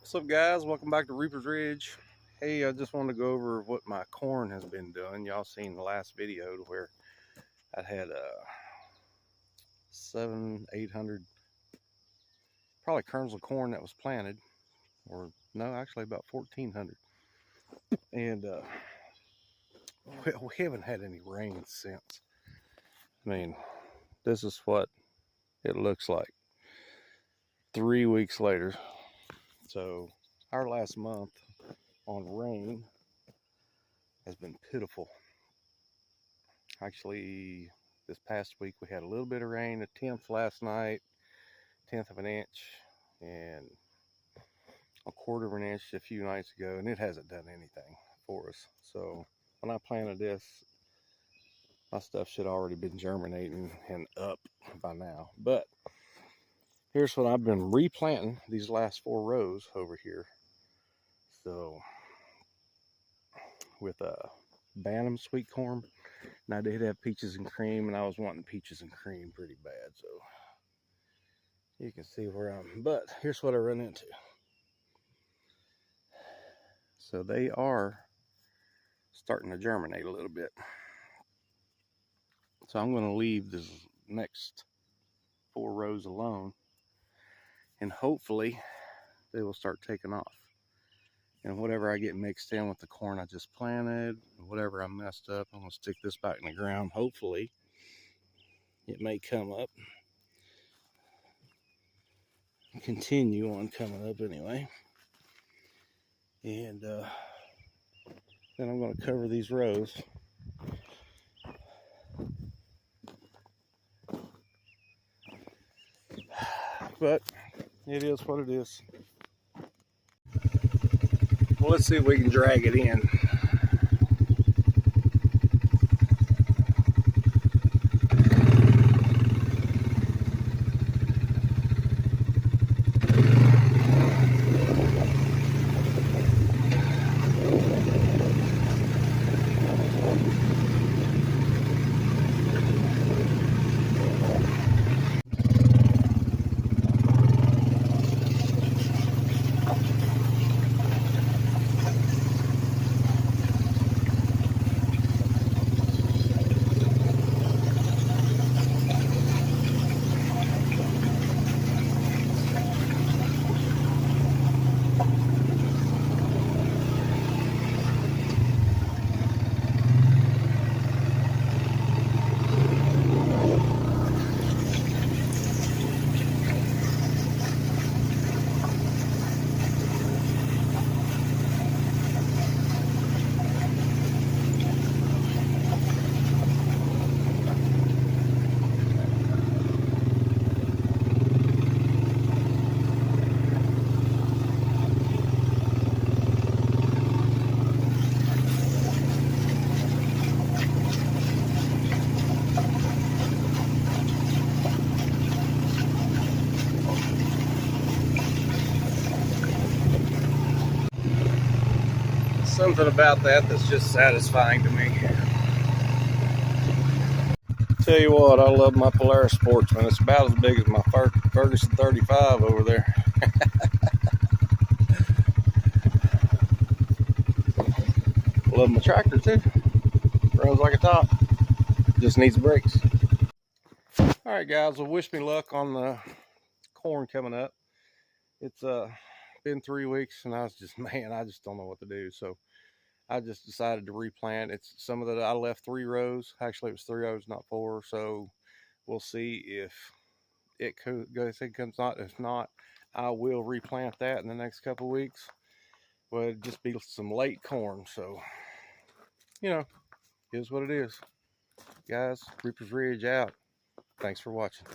What's up, guys? Welcome back to Reaper's Ridge. Hey, I just wanted to go over what my corn has been doing. Y'all seen the last video where I had 800 probably kernels of corn that was planted, or no, actually about 1,400. And we haven't had any rain since. I mean, this is what it looks like 3 weeks later. So our last month on rain has been pitiful. Actually, this past week we had a little bit of rain, a tenth last night, 1/10 of an inch, and a 1/4 of an inch a few nights ago, and it hasn't done anything for us. So when I planted this, my stuff should already been germinating and up by now. But here's what I've been replanting these last 4 rows over here. So with Bantam sweet corn, and I did have peaches and cream, and I was wanting peaches and cream pretty bad, so you can see where I'm. But here's what I run into. So they are starting to germinate a little bit. So I'm going to leave this next 4 rows alone, and hopefully they will start taking off. And whatever I get mixed in with the corn I just planted, whatever I messed up, I'm going to stick this back in the ground. Hopefully it may come up, continue on coming up anyway. And then I'm going to cover these rows. But it is what it is. Well, let's see if we can drag it in. Something about that's just satisfying to me. Tell you what, I love my Polaris Sportsman. It's about as big as my Ferguson 35 over there. Love my tractor too. Runs like a top. Just needs brakes. Alright guys, well, wish me luck on the corn coming up. It's been 3 weeks and I just don't know what to do. So I just decided to replant. It's some of I left 3 rows. Actually, it was 3 rows, not 4. So we'll see if it comes out. If not, I will replant that in the next couple weeks. Well, it'd just be some late corn. So, you know, it is what it is. Guys, Reaper's Ridge out. Thanks for watching.